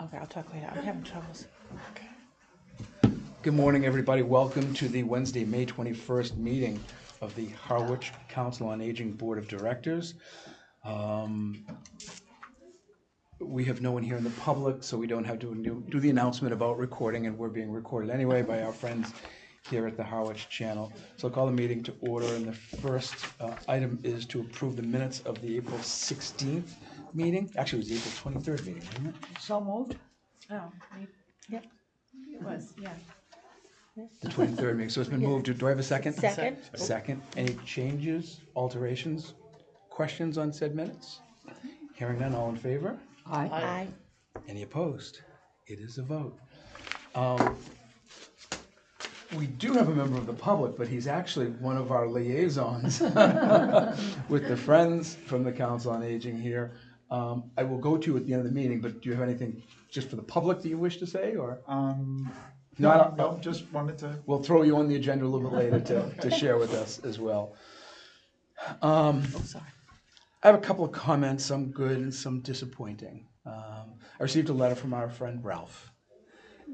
Okay, I'll talk later. I'm having troubles. Good morning, everybody. Welcome to the Wednesday, May 21st meeting of the Harwich Council on Aging Board of Directors. We have no one here in the public, so we don't have to do the announcement about recording, and we're being recorded anyway by our friends here at the Harwich channel. So I'll call the meeting to order, and the first item is to approve the minutes of the April 16th meeting. Actually, it was the April 23rd meeting, wasn't it? So moved. Oh, yep. It was, yeah. The 23rd meeting. So it's been moved. Do I have a second? Second. A second. Any changes, alterations, questions on said minutes? Hearing none, all in favor? Aye. Aye. Any opposed? It is a vote. We do have a member of the public, but he's actually one of our liaisons with the friends from the Council on Aging here. I will go to you at the end of the meeting, but do you have anything just for the public that you wish to say, or? No, just wanted to. We'll throw you on the agenda a little bit later to share with us as well. Sorry. I have a couple of comments, some good and some disappointing. I received a letter from our friend Ralph,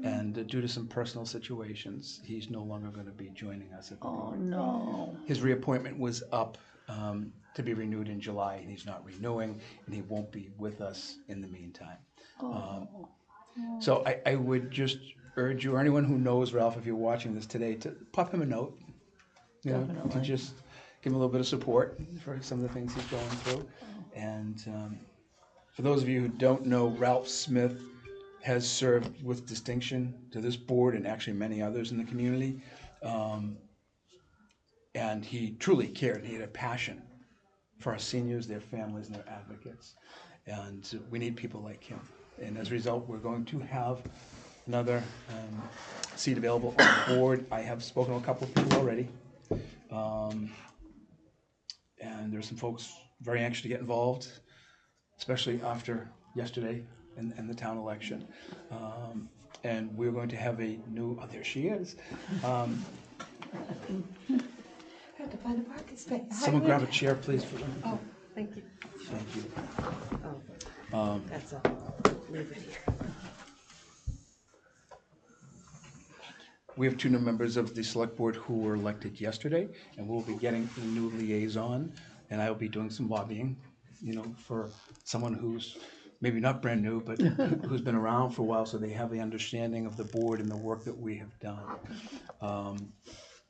and due to some personal situations, he's no longer going to be joining us at the board. Oh, no. His reappointment was up to be renewed in July, and he's not renewing, and he won't be with us in the meantime. So I would just urge you, or anyone who knows Ralph, if you're watching this today, to pop him a note, to just give him a little bit of support for some of the things he's going through. And for those of you who don't know, Ralph Smith has served with distinction to this board and actually many others in the community. And he truly cared. He had a passion for our seniors, their families, and their advocates. And we need people like him. And as a result, we're going to have another seat available on the board. I have spoken to a couple of people already. And there's some folks very anxious to get involved, especially after yesterday and the town election. And we're going to have a new, oh, there she is. I have to find a parking space. Someone grab a chair, please, for them. Oh, thank you. Thank you. Oh, that's a leave it here. We have two new members of the select board who were elected yesterday, and we'll be getting a new liaison, and I will be doing some lobbying, for someone who's maybe not brand new, but who's been around for a while, so they have the understanding of the board and the work that we have done.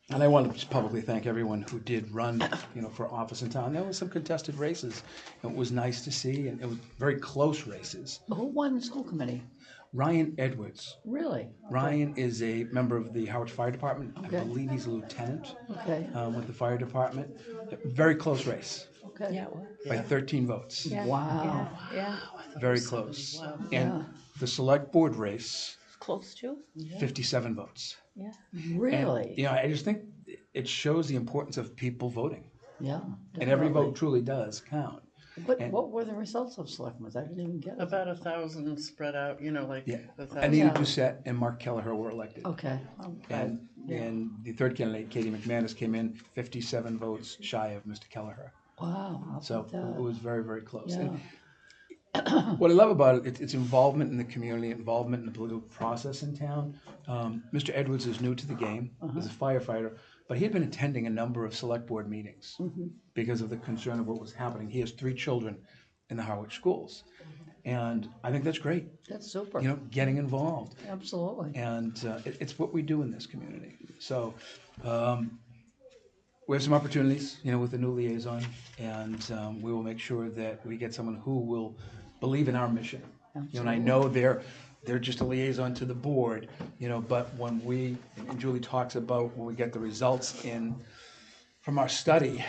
And I want to just publicly thank everyone who did run, for office in town. There was some contested races. It was nice to see, and it was very close races. Who won the school committee? Ryan Edwards. Really? Ryan is a member of the Harwich Fire Department. Okay. I believe he's a lieutenant Okay. with the fire department. Very close race Okay. Yeah, well, by 13 votes. yeah. Wow. Yeah. Very close. Wow. And the select board race, Close to? 57 votes. Yeah. Really? And, I just think it shows the importance of people voting. Yeah. And every definitely. vote truly does count. But and- what were the results of selectmen? I didn't even get it. About 1,000 spread out, like Yeah. 1,000. Anita Yeah. Doucette and Mark Kelleher were elected. Okay. And the third candidate, Katie McManus, came in 57 votes shy of Mr. Kelleher. Wow. How So about that? it was very, very close. Yeah. And what I love about it, it's involvement in the community, involvement in the political process in town. Mr. Edwards is new to the game as a firefighter, but he had been attending a number of select board meetings because of the concern of what was happening. He has 3 children in the Harwich schools. And I think that's great, That's super. getting involved. Absolutely. And it's what we do in this community. So we have some opportunities, with the new liaison, and we will make sure that we get someone who will believe in our mission. And I know they're just a liaison to the board, but when and Julie talks about when we get the results in from our study,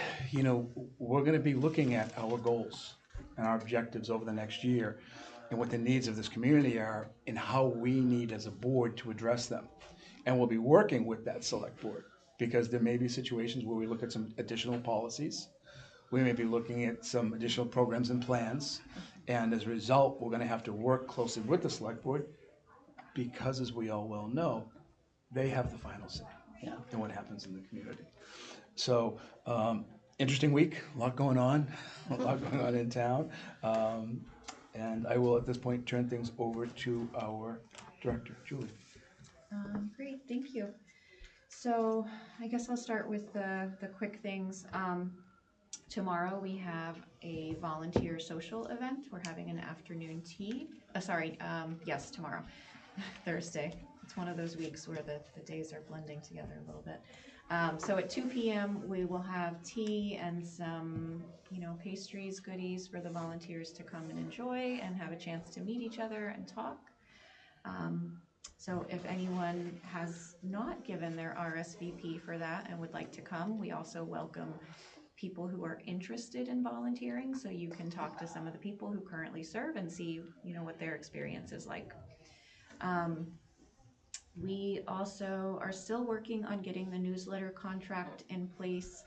we're going to be looking at our goals and our objectives over the next year and what the needs of this community are and how we need as a board to address them. And we'll be working with that select board because there may be situations where we look at some additional policies. We may be looking at some additional programs and plans. And as a result, we're going to have to work closely with the select board because, as we all well know, they have the final say in what happens in the community. So, interesting week, a lot going on in town. And I will, at this point, turn things over to our director, Julie. Great, thank you. So I guess I'll start with the quick things. Tomorrow we have a volunteer social event. We're having an afternoon tea. Yes, tomorrow, Thursday. It's one of those weeks where the days are blending together a little bit. So at 2 p.m. we will have tea and some, pastries, goodies for the volunteers to come and enjoy and have a chance to meet each other and talk. So if anyone has not given their RSVP for that and would like to come, we also welcome people who are interested in volunteering, so you can talk to some of the people who currently serve and see, what their experience is like. We also are still working on getting the newsletter contract in place.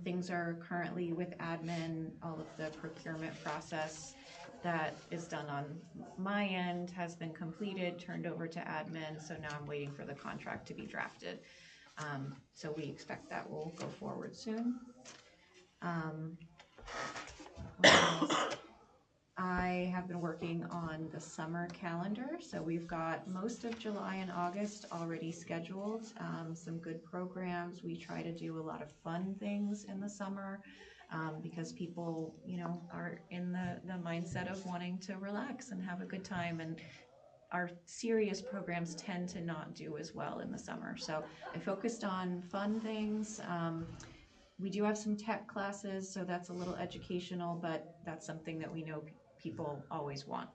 Things are currently with admin, all of the procurement process that is done on my end has been completed, turned over to admin, so now I'm waiting for the contract to be drafted. So we expect that will go forward soon. What else? I have been working on the summer calendar, so we've got most of July and August already scheduled, some good programs. We try to do a lot of fun things in the summer because people, are in the mindset of wanting to relax and have a good time, and our serious programs tend to not do as well in the summer. So I focused on fun things. We do have some tech classes, so that's a little educational, but that's something that we know people always want.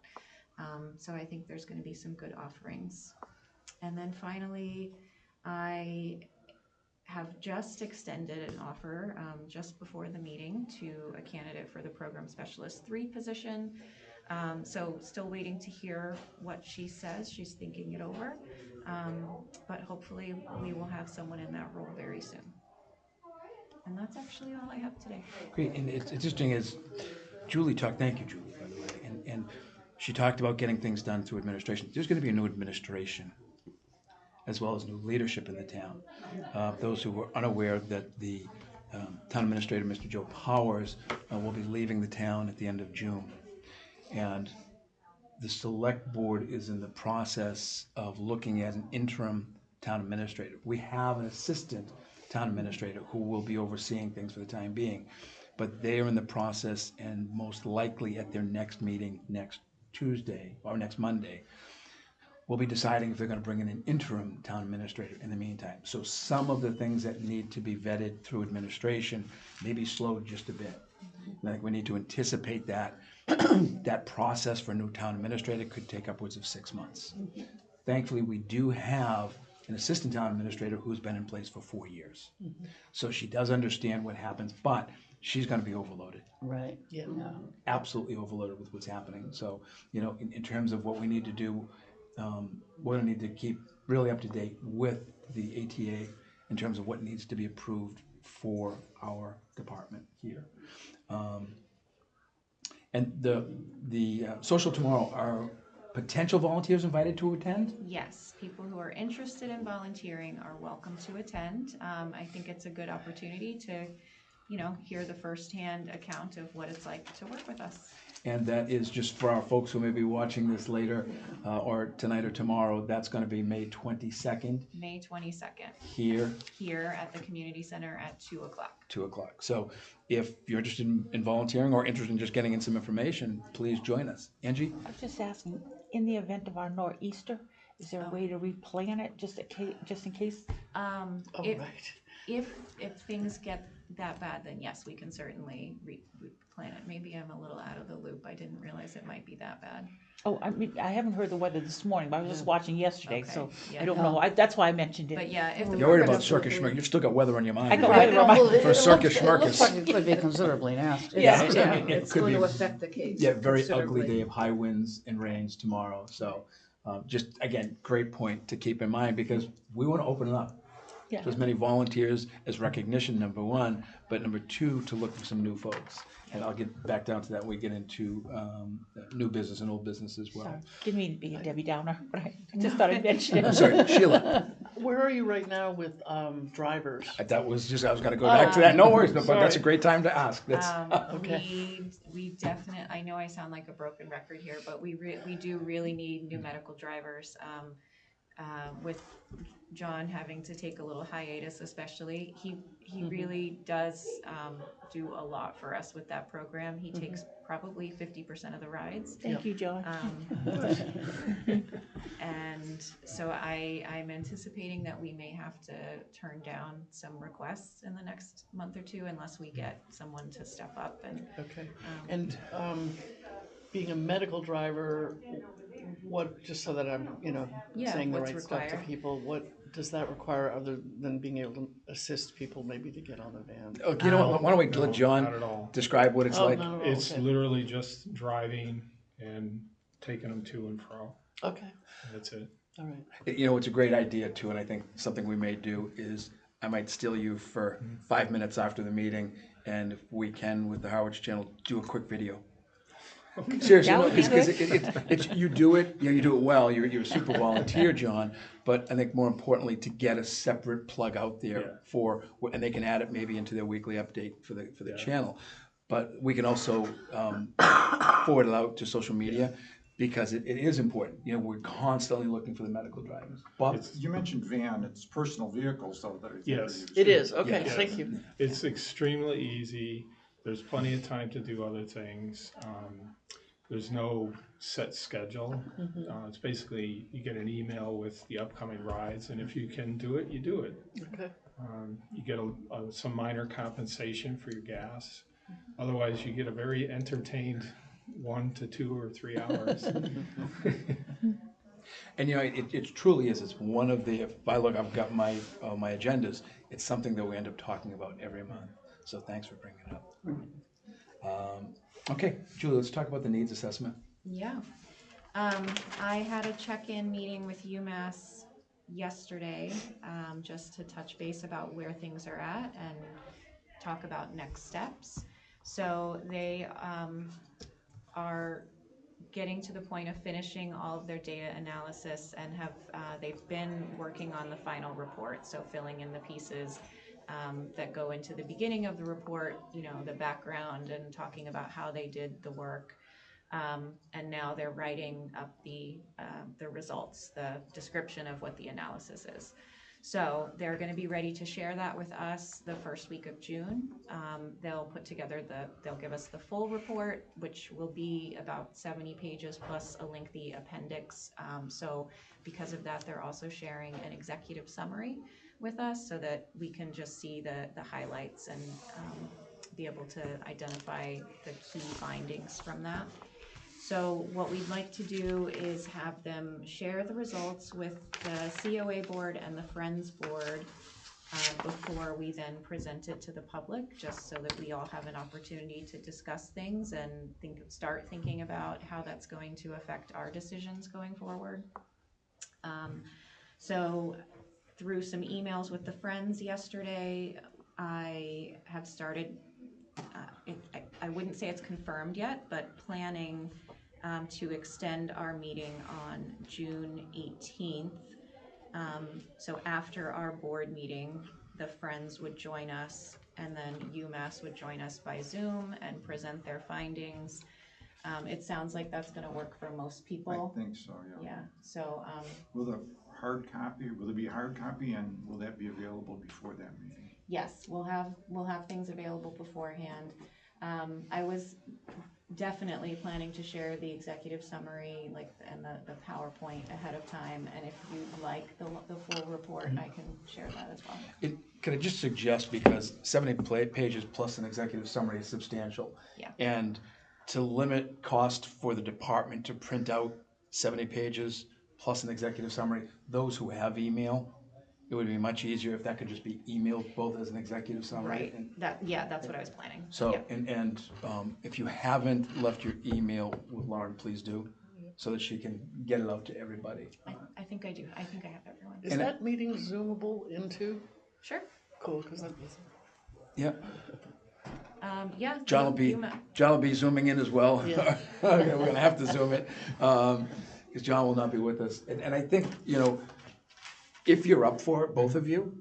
So I think there's going to be some good offerings. And then finally, I have just extended an offer just before the meeting to a candidate for the Program Specialist 3 position. So still waiting to hear what she says. She's thinking it over, but hopefully we will have someone in that role very soon. And that's actually all I have today. Great, and it's interesting as Julie talked, thank you, Julie, by the way, and she talked about getting things done through administration. There's going to be a new administration as well as new leadership in the town. Those who were unaware that the town administrator, Mr. Joe Powers, will be leaving the town at the end of June. And the select board is in the process of looking at an interim town administrator. We have an assistant town administrator who will be overseeing things for the time being, but they are in the process, and most likely at their next meeting next Tuesday or next Monday, we'll be deciding if they're going to bring in an interim town administrator in the meantime. So some of the things that need to be vetted through administration may be slowed just a bit. I think we need to anticipate that that process for a new town administrator could take upwards of 6 months. Thankfully, we do have an assistant town administrator who's been in place for 4 years. So she does understand what happens, but she's going to be overloaded. Right. Yeah. Absolutely overloaded with what's happening. So, in terms of what we need to do, we're going to need to keep really up to date with the ATA in terms of what needs to be approved for our department here. And the social tomorrow, are potential volunteers invited to attend? Yes, people who are interested in volunteering are welcome to attend. I think it's a good opportunity to, hear the firsthand account of what it's like to work with us. And that is just for our folks who may be watching this later, or tonight or tomorrow. That's going to be May 22nd. May 22nd. Here at the community center at 2 o'clock. 2 o'clock. So if you're interested in volunteering or interested in just getting in some information, please join us. Angie? I was just asking, in the event of our nor'easter, is there a way to replan it just in case? If things get that bad, then yes, we can certainly replan it. Maybe I'm a little out of the loop. I didn't realize it might be that bad. Oh, I mean, I haven't heard the weather this morning, but I was just watching yesterday, Okay, so yeah. I don't know. That's why I mentioned it. But yeah, if the You're worried about program's circus okay- schmirk. You've still got weather on your mind. I got Right, weather on my- well, it For looks- circus It looks schmirkus. like it could be considerably nasty. Yeah, It it's could going be- to affect the case. Yeah, very ugly considerably. day of high winds and rains tomorrow. So just, again, great point to keep in mind, because we want to open it up. Yeah. So as many volunteers as recognition, number one, but number two, to look for some new folks. And I'll get back down to that when we get into new business and old business as well. Sorry, didn't mean to be a Debbie Downer, but I just thought I'd mention it. I'm sorry, Sheila. Where are you right now with drivers? That was just, I was gonna go back to that. No worries, but that's a Sorry. great time to ask. That's, Okay. We definitely, I know I sound like a broken record here, but we do really need new medical drivers. With John having to take a little hiatus especially, he really does do a lot for us with that program. He takes probably 50% of the rides. Thank you, John. And so I'm anticipating that we may have to turn down some requests in the next month or two unless we get someone to step up and. Okay. And being a medical driver, what, just so that I'm, Yeah, saying the what's right stuff to required? people, what does that require other than being able to assist people maybe to get on the van? oh, you know what, why don't we No, let not John at all. describe what it's Oh, like? no, It's okay. literally just driving and taking them to and fro. Okay, That's it. all right. It's a great idea too, and I think something we may do is I might steal you for 5 minutes after the meeting, and if we can, with the Harwich channel, do a quick video. Seriously, That would be because good. it's you do it, you do it well. You're a super volunteer, John. But I think more importantly, to get a separate plug out there for, and they can add it maybe into their weekly update for the channel. But we can also forward it out to social media because it is important. We're constantly looking for the medical drivers. Bob? You mentioned van, it's personal vehicles though that are. Yes. It is, okay, Yes. thank you. It's extremely easy. There's plenty of time to do other things. There's no set schedule. It's basically, you get an email with the upcoming rides, and if you can do it, you do it. Okay. You get some minor compensation for your gas. Otherwise, you get a very entertained 1 to 2 or 3 hours. And it truly is. It's one of the. If I look, I've got my agendas. It's something that we end up talking about every month. So thanks for bringing it up. Okay, Julie, let's talk about the needs assessment. Yeah. I had a check-in meeting with UMass yesterday, just to touch base about where things are at and talk about next steps. So they are getting to the point of finishing all of their data analysis and they've been working on the final report, so filling in the pieces that go into the beginning of the report, the background and talking about how they did the work. And now they're writing up the results, the description of what the analysis is. So they're going to be ready to share that with us the first week of June. They'll put together they'll give us the full report, which will be about 70 pages plus a lengthy appendix. So because of that, they're also sharing an executive summary with us so that we can just see the highlights and be able to identify the key findings from that. So what we'd like to do is have them share the results with the COA board and the Friends board before we then present it to the public, just so that we all have an opportunity to discuss things and start thinking about how that's going to affect our decisions going forward. So through some emails with the Friends yesterday, I have started, I wouldn't say it's confirmed yet, but planning to extend our meeting on June 18th. So after our board meeting, the Friends would join us, and then UMass would join us by Zoom and present their findings. It sounds like that's going to work for most people. I think so, yeah. Yeah. So Will there be a hard copy, and will that be available before that meeting? yes, we'll have things available beforehand. I was definitely planning to share the executive summary and the PowerPoint ahead of time, and if you'd like the full report, I can share that as well. Can I just suggest, because 70 pages plus an executive summary is substantial. Yeah. And to limit cost for the department to print out 70 pages plus an executive summary, those who have email, it would be much easier if that could just be emailed both as an executive summary. Right. And That's what I was planning. so, Yeah. and if you haven't left your email with Lauren, please do, so that she can get it out to everybody. I think I do. I think I have everyone. Is that meeting Zoomable into? Sure. Cool, because I'm, Yeah, Yeah. John will be zooming in as well. Yeah. Okay, we're gonna have to zoom it, because John will not be with us. And I think, if you're up for it, both of you,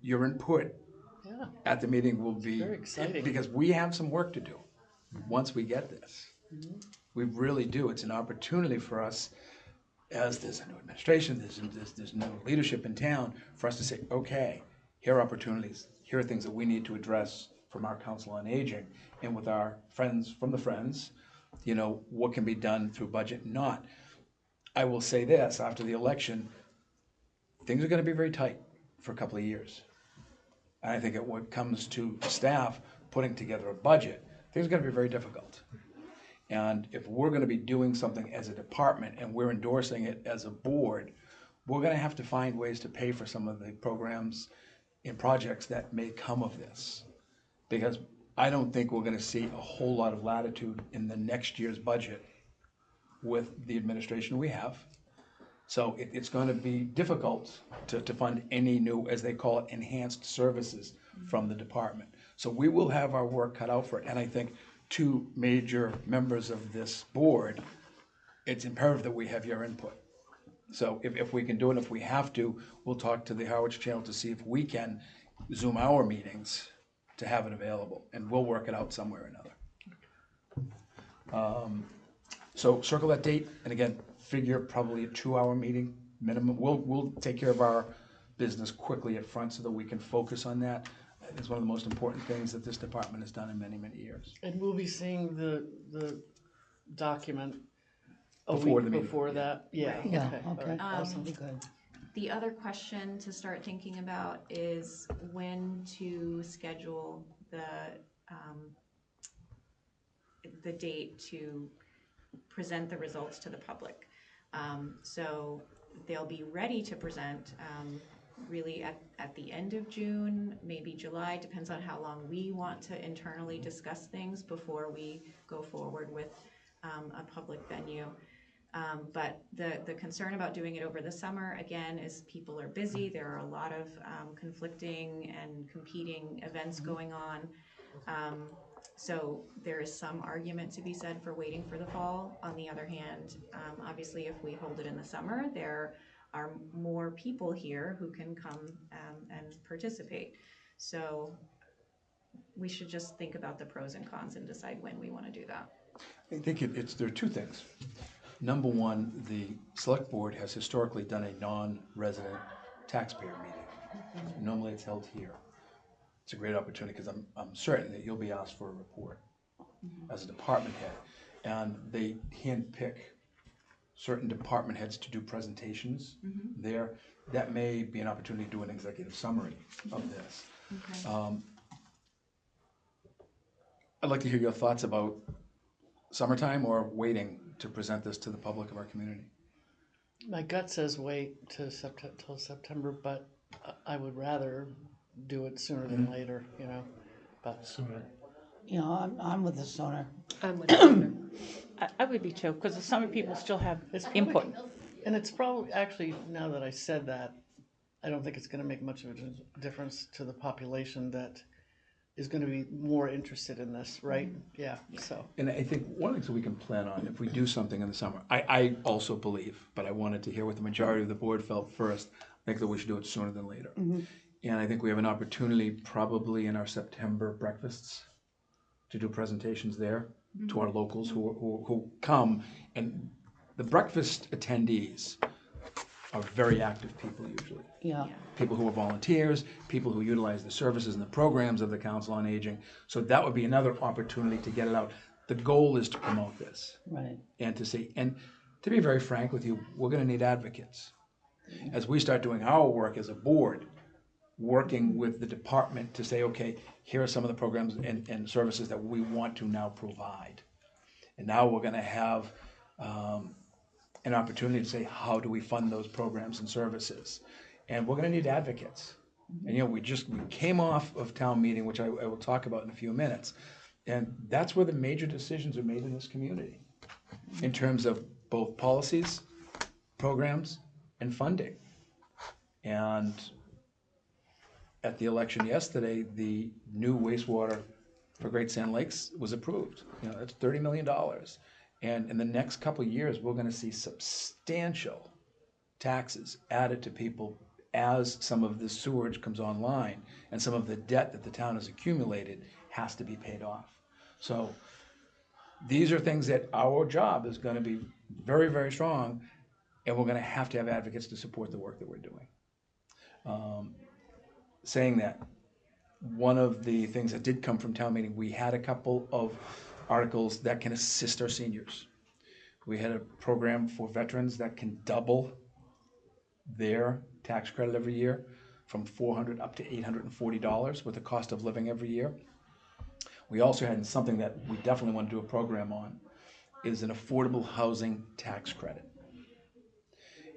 your input yeah, at the meeting will be. very exciting. Because we have some work to do once we get this. We really do. It's an opportunity for us, as there's a new administration, there's new leadership in town, for us to say, okay, here are opportunities, here are things that we need to address from our Council on Aging, and with our friends from the Friends, what can be done through budget and not. I will say this, after the election, things are gonna be very tight for a couple of years. And I think when it comes to staff putting together a budget, things are gonna be very difficult. And if we're gonna be doing something as a department and we're endorsing it as a board, we're gonna have to find ways to pay for some of the programs and projects that may come of this. Because I don't think we're gonna see a whole lot of latitude in the next year's budget with the administration we have. So it's gonna be difficult to fund any new, as they call it, enhanced services from the department. So we will have our work cut out for it, and I think two major members of this board, it's imperative that we have your input. So if we can do it, if we have to, we'll talk to the Harwich channel to see if we can Zoom our meetings to have it available, and we'll work it out somewhere or another. So circle that date, and again, figure probably a 2-hour meeting minimum. We'll take care of our business quickly up front so that we can focus on that. It's one of the most important things that this department has done in many, many years. And we'll be seeing the document a Before week the meeting, before yeah. that, yeah. Yeah, all okay, right, awesome, awesome. good. The other question to start thinking about is when to schedule the date to present the results to the public. So they'll be ready to present really at the end of June, maybe July, depends on how long we want to internally discuss things before we go forward with a public venue. But the concern about doing it over the summer, again, is people are busy. There are a lot of conflicting and competing events going on. So there is some argument to be said for waiting for the fall. On the other hand, obviously, if we hold it in the summer, there are more people here who can come and participate. So we should just think about the pros and cons and decide when we want to do that. I think there are two things. Number one, the select board has historically done a non-resident taxpayer meeting. Normally it's held here. It's a great opportunity because I'm certain that you'll be asked for a report as a department head. And they handpick certain department heads to do presentations there. That may be an opportunity to do an executive summary of this. Okay. I'd like to hear your thoughts about summertime or waiting to present this to the public of our community. My gut says wait till September, but I would rather do it sooner than later, but. Sooner. You know, I'm with the sooner. I'm with you. I would be too, because the summer people still have It's probably- input. And it's probably, actually, now that I said that, I don't think it's gonna make much of a difference to the population that is gonna be more interested in this, right? Yeah, so. And I think one of the things that we can plan on, if we do something in the summer, I also believe, but I wanted to hear what the majority of the board felt first, I think that we should do it sooner than later. And I think we have an opportunity probably in our September breakfasts to do presentations there to our locals who come. And the breakfast attendees are very active people usually. Yeah, People who are volunteers, people who utilize the services and the programs of the Council on Aging. So that would be another opportunity to get it out. The goal is to promote this right. and to be very frank with you, we're gonna need advocates. As we start doing our work as a board, working with the department to say, okay, here are some of the programs and services that we want to now provide. And now we're gonna have an opportunity to say, how do we fund those programs and services? And we're gonna need advocates. And we came off of town meeting, which I will talk about in a few minutes. And that's where the major decisions are made in this community in terms of both policies, programs, and funding. And at the election yesterday, the new wastewater for Great Sand Lakes was approved. You know, that's $30 million. And in the next couple of years, we're gonna see substantial taxes added to people as some of the sewerage comes online and some of the debt that the town has accumulated has to be paid off. So these are things that our job is gonna be very, very strong, and we're gonna have to have advocates to support the work that we're doing. Saying that, one of the things that did come from town meeting, we had a couple of articles that can assist our seniors. We had a program for veterans that can double their tax credit every year from $400 up to $840 with the cost of living every year. We also had something that we definitely want to do a program on, is an affordable housing tax credit.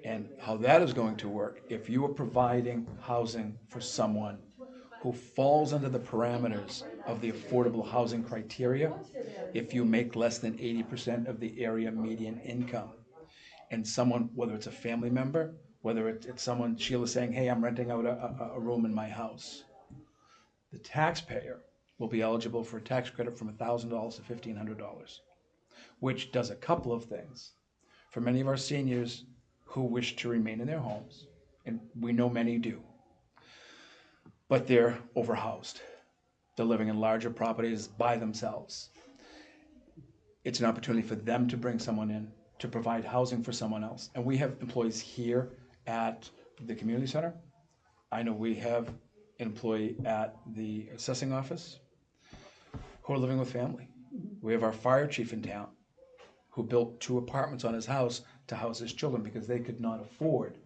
And how that is going to work, if you are providing housing for someone who falls under the parameters of the affordable housing criteria, if you make less than 80% of the area median income, and someone, whether it's a family member, whether it's someone, Sheila saying, hey, I'm renting out a room in my house, the taxpayer will be eligible for a tax credit from $1,000 to $1,500, which does a couple of things. For many of our seniors who wish to remain in their homes, and we know many do, but they're overhoused. They're living in larger properties by themselves. It's an opportunity for them to bring someone in, to provide housing for someone else. And we have employees here at the community center. I know we have an employee at the assessing office who are living with family. We have our fire chief in town who built 2 apartments on his house to house his children because they could not afford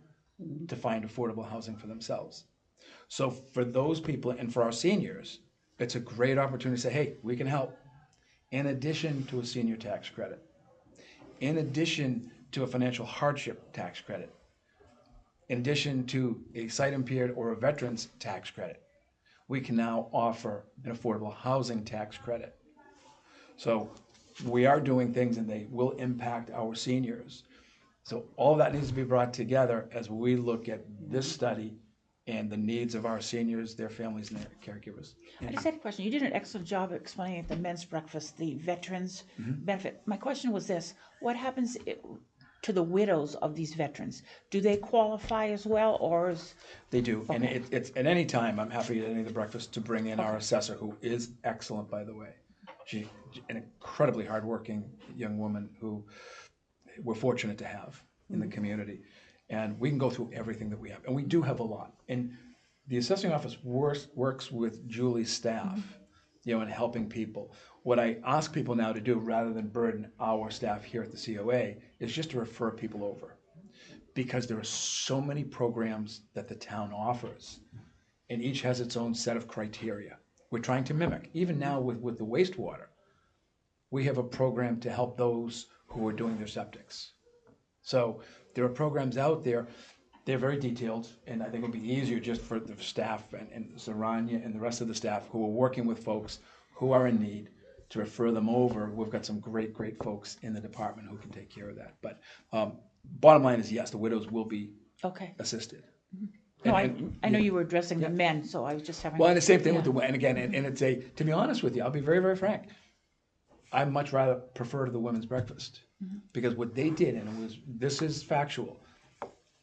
to find affordable housing for themselves. So for those people and for our seniors, it's a great opportunity to say, hey, we can help. In addition to a senior tax credit, in addition to a financial hardship tax credit, in addition to a sight impaired or a veteran's tax credit, we can now offer an affordable housing tax credit. So we are doing things and they will impact our seniors. So all that needs to be brought together as we look at this study and the needs of our seniors, their families, and their caregivers. I just had a question. You did an excellent job explaining at the men's breakfast the veterans benefit. My question was this: what happens to the widows of these veterans? Do they qualify as well, or is... They do, and Okay. it's at any time. I'm happy at any of the breakfast to bring in our assessor, who is excellent, by the way. She's an incredibly hardworking young woman who we're fortunate to have in the community. And we can go through everything that we have, and we do have a lot. And the assessing office works with Julie's staff, you know, in helping people. What I ask people now to do, rather than burden our staff here at the COA, is just to refer people over, because there are so many programs that the town offers, and each has its own set of criteria. We're trying to mimic. Even now with the wastewater, we have a program to help those who are doing their septics. So there are programs out there, they're very detailed, and I think it would be easier just for the staff and Saranya and the rest of the staff who are working with folks who are in need to refer them over. We've got some great folks in the department who can take care of that. But bottom line is, yes, the widows will be Okay. assisted. No, And- I know you were addressing the men, so I was just having... Well, and the same thing with Yeah. the, and again, and it's a, to be honest with you, I'll be very, very frank. I much rather prefer to the women's breakfast, because what they did, and it was, this is factual.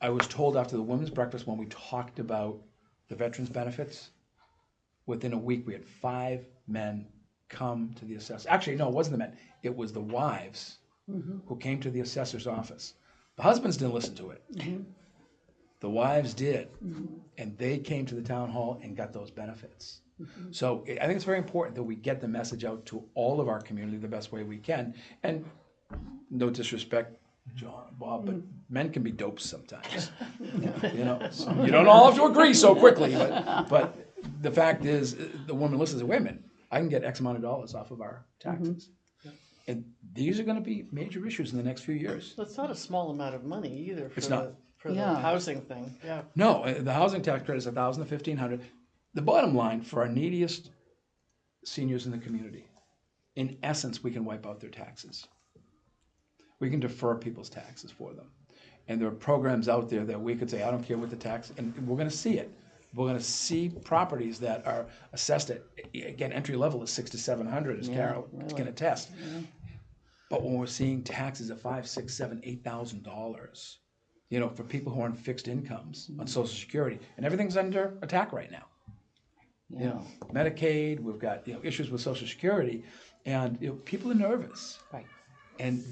I was told after the women's breakfast, when we talked about the veterans benefits, within a week, we had 5 men come to the assessor. Actually, no, it wasn't the men. It was the wives who came to the assessor's office. The husbands didn't listen to it. The wives did, and they came to the town hall and got those benefits. So I think it's very important that we get the message out to all of our community the best way we can. And no disrespect, John, Bob, but men can be dopes sometimes. You know, you don't all have to agree so quickly, but the fact is, the woman listens and says, wait a minute, I can get X amount of dollars off of our taxes. And these are gonna be major issues in the next few years. So it's not a small amount of money either for It's not. the Yeah. housing thing, yeah. No, the housing tax credit is $1,000 to $1,500. The bottom line, for our neediest seniors in the community, in essence, we can wipe out their taxes. We can defer people's taxes for them. And there are programs out there that we could say, I don't care what the tax, and we're gonna see it. we're gonna see properties that are assessed at, again, entry level is 600 to 700, as Carol can attest. But when we're seeing taxes of $5, $6, $7, $8,000, you know, for people who are on fixed incomes on Social Security, and everything's under attack right now. You know, Medicaid, we've got, you know, issues with Social Security, and, you know, people are nervous. Right. And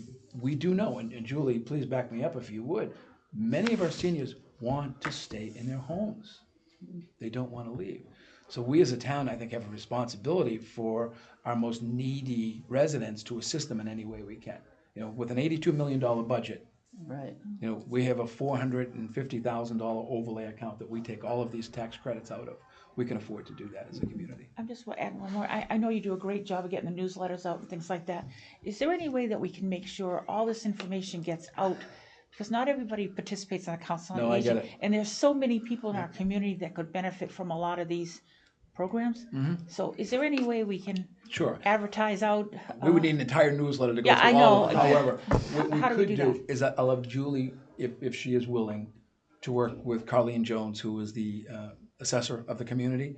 we do know, and Julie, please back me up if you would, many of our seniors want to stay in their homes. They don't want to leave. So we as a town, I think, have a responsibility for our most needy residents to assist them in any way we can. You know, with an $82 million budget, Right. you know, we have a $450,000 overlay account that we take all of these tax credits out of. We can afford to do that as a community. I'm just want to add one more. I know you do a great job of getting the newsletters out and things like that. Is there any way that we can make sure all this information gets out? Because not everybody participates on the Council on No, I Aging. get it. And there's so many people in our community that could benefit from a lot of these programs. So is there any way we can Sure. advertise out? We would need an entire newsletter to go Yeah, I through all of know. them. However, what we How do we could do do is I'll have Julie, if she is willing, to work with Carleen Jones, who is the assessor of the community,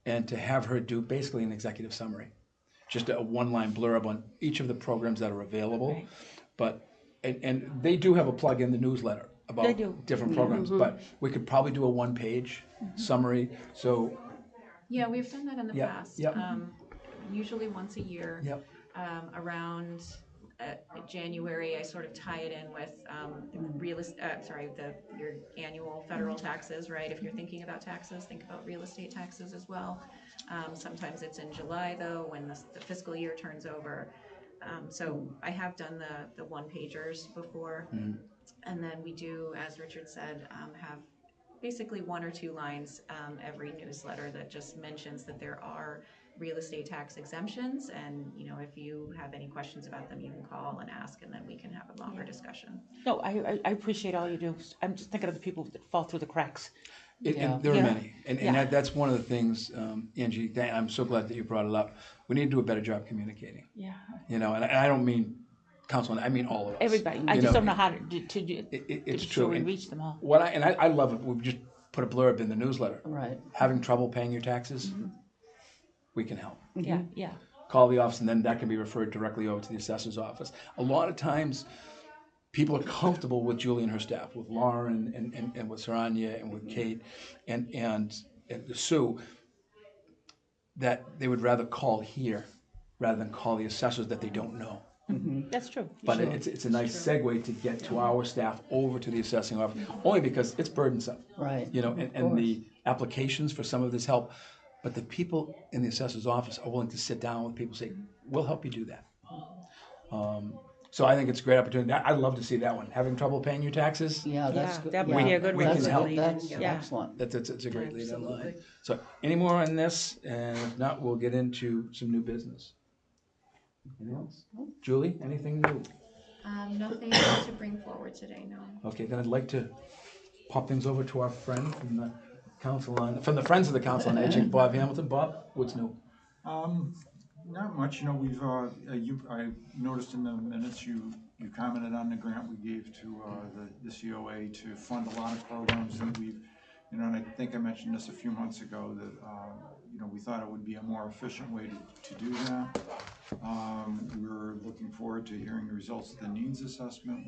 and to have her do basically an executive summary. Just a one-line blurb on each of the programs that are available. Right. But, and they do have a plug in the newsletter They about do. different programs, but we could probably do a one-page summary, so, Yeah, we've done that in the Yep, past. yep. Usually once a year. yep. Around January, I sort of tie it in with your annual federal taxes, right? If you're thinking about taxes, think about real estate taxes as well. Sometimes it's in July though, when the fiscal year turns over. So I have done the one pagers before. And then we do, as Richard said, have basically one or two lines every newsletter that just mentions that there are real estate tax exemptions, and you know, if you have any questions about them, you can call and ask, and then we can have a longer discussion. No, I appreciate all you do. I'm just thinking of the people that fall through the cracks. And there are Yeah. many, and Yeah. that's one of the things, Angie, I'm so glad that you brought it up. We need to do a better job communicating, Yeah, you know, and I don't mean council, I mean all of us. everybody. I You just know, don't know how to It's be true. sure we And reach them all. what I love it, we've just put a blurb in the newsletter. Right. Having trouble paying your taxes, we can help. Yeah, yeah. Call the office, and then that can be referred directly over to the assessor's office. A lot of times, people are comfortable with Julie and her staff, with Lauren and with Saranya and with Kate and Sue, that they would rather call here rather than call the assessors that they don't know. That's true. But it's a nice segue to get to our staff over to the assessing office, only because it's burdensome. Right. You know, and the applications for some of this help, but the people in the assessor's office are willing to sit down with people and say, we'll help you do that. So I think it's a great opportunity. I'd love to see that one. Having trouble paying your taxes? Yeah, that's Yeah, good. that would be a good We one. can help. That's Yeah. excellent. It's a great lead in line. Absolutely. So any more on this? And if not, we'll get into some new business. Anything else? Julie, anything new? Nothing to bring forward today, no. Okay, then I'd like to pop things over to our friend from the from the Friends of the Council on Aging, Bob Hamilton. Bob, what's new? Not much, you know, I noticed in the minutes you commented on the grant we gave to the COA to fund a lot of programs that we've, you know, and I think I mentioned this a few months ago that, you know, we thought it would be a more efficient way to do that. We're looking forward to hearing the results of the needs assessment.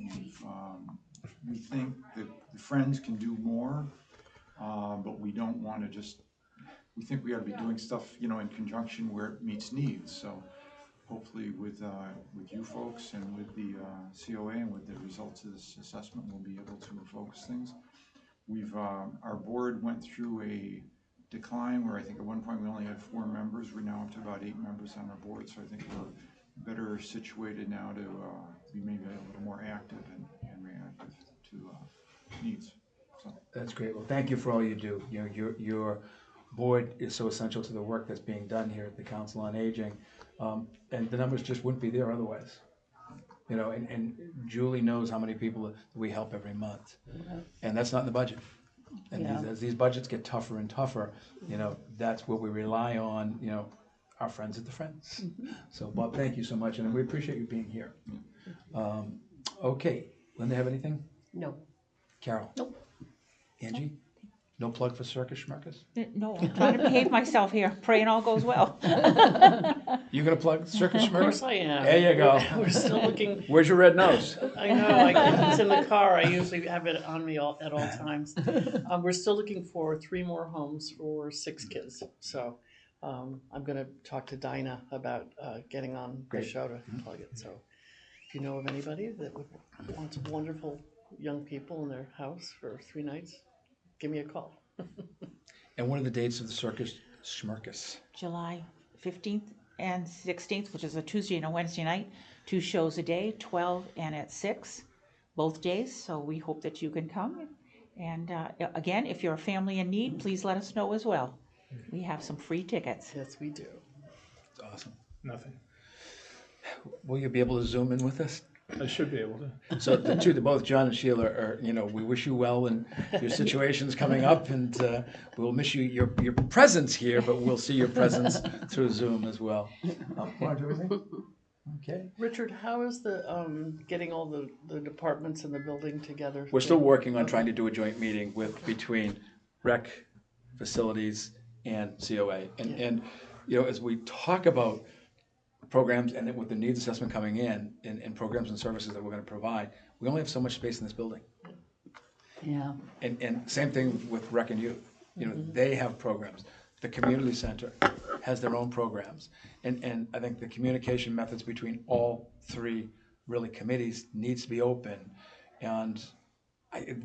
We think that the Friends can do more, but we don't want to just, we think we ought to be doing stuff, you know, in conjunction where it meets needs. So hopefully with you folks and with the COA and with the results of this assessment, we'll be able to focus things. Our board went through a decline where I think at one point we only had 4 members. We're now up to about 8 members on our board. So I think we're better situated now to be maybe a little more active and reactive to needs. So. That's great. Well, thank you for all you do. You know, your board is so essential to the work that's being done here at the Council on Aging, and the numbers just wouldn't be there otherwise. You know, and Julie knows how many people we help every month, and that's not in the budget. And as these budgets get tougher and tougher, you know, that's what we rely on. You know, our friends at the Friends. So, Bob, thank you so much, and we appreciate you being here. Okay, Linda, have anything? No. Carol? Nope. Angie? No plug for Circus Schmirkus? No, I'm trying to behave myself here, praying all goes well. You gonna plug Circus Of course Schmirkus? I am. There you go. We're still looking, Where's your red nose? I know, it's in the car, I usually have it on me at all times. We're still looking for 3 more homes for 6 kids, so, I'm gonna talk to Dinah about, getting on the Great. show to plug it, so. If you know of anybody that would want some wonderful young people in their house for 3 nights, give me a call. And what are the dates of the Circus Schmirkus? July 15th and 16th, which is a Tuesday and a Wednesday night, 2 shows a day, 12 and at 6, both days. So we hope that you can come. And again, if you're a family in need, please let us know as well. We have some free tickets. Yes, we do. It's awesome. Nothing. Will you be able to Zoom in with us? I should be able to. So the two, both John and Sheila are, we wish you well in your situations coming up, and we'll miss your presence here, but we'll see your presence through Zoom as well. Marge, everything? Okay. Richard, how is the, getting all the departments in the building together? We're still working on trying to do a joint meeting between rec, facilities, and COA. And as we talk about programs and then with the needs assessment coming in and programs and services that we're gonna provide, we only have so much space in this building. Yeah. And same thing with rec and youth. They have programs. The community center has their own programs. And I think the communication methods between all 3 really committees needs to be open. And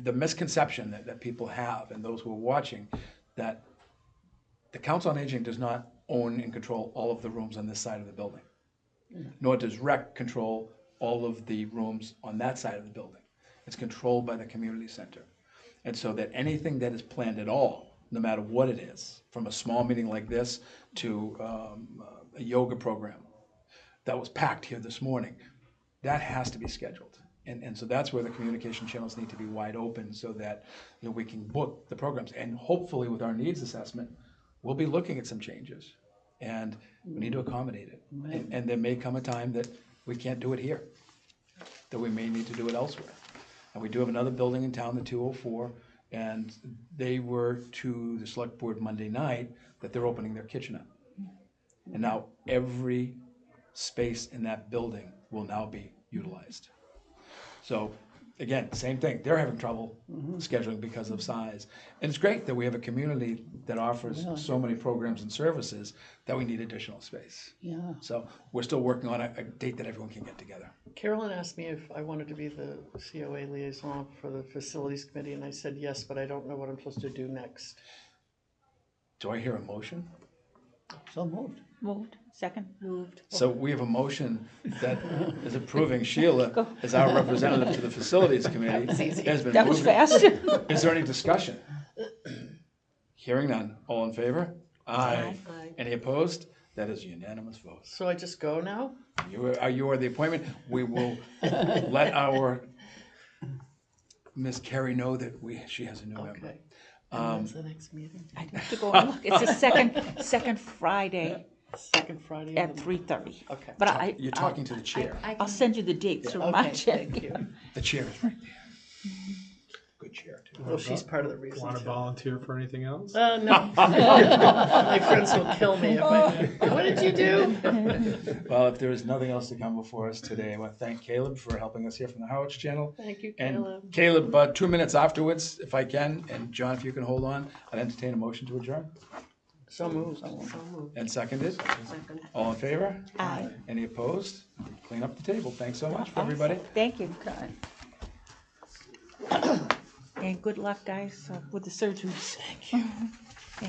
the misconception that people have, and those who are watching, that the Council on Aging does not own and control all of the rooms on this side of the building. Nor does rec control all of the rooms on that side of the building. It's controlled by the community center. And so that anything that is planned at all, no matter what it is, from a small meeting like this to a yoga program that was packed here this morning, that has to be scheduled. And so that's where the communication channels need to be wide open so that we can book the programs. And hopefully with our needs assessment, we'll be looking at some changes. And we need to accommodate it. And there may come a time that we can't do it here, that we may need to do it elsewhere. And we do have another building in town, the 204, and they were to the select board Monday night that they're opening their kitchen up. And now every space in that building will now be utilized. So again, same thing, they're having trouble scheduling because of size. And it's great that we have a community that offers so many programs and services that we need additional space. Yeah. So we're still working on a date that everyone can get together. Carolyn asked me if I wanted to be the COA liaison for the facilities committee, and I said yes, but I don't know what I'm supposed to do next. Do I hear a motion? So moved. Moved, second? Moved. So we have a motion that is approving Sheila as our representative to the facilities committee. Has been That was moved. fast. Is there any discussion? Hearing none. All in favor? Aye. Aye. Any opposed? That is a unanimous vote. So I just go now? You are the appointment. We will let our Miss Carrie know that she has a new member. Okay. And when's the next meeting? I'd have to go and look. It's the second Friday Second Friday at of the 3:30. Okay. But You're talking to the chair. I'll send you the dates through Okay, March. thank you. The chair is right there. Good chair, too. Well, she's part of the reason Want to too. volunteer for anything else? No. My friends will kill me if I, what did you do? Well, if there is nothing else to come before us today, I want to thank Caleb for helping us here from the Harwich channel. Thank you, And Caleb. Caleb, 2 minutes afterwards, if I can, and John, if you can hold on, I'd entertain a motion to adjourn. So moved. So moved. And seconded. Second. All in favor? Aye. Any opposed? Clean up the table. Thanks so much, everybody. Thank you. And good luck, guys, with the surgeries. Thank you.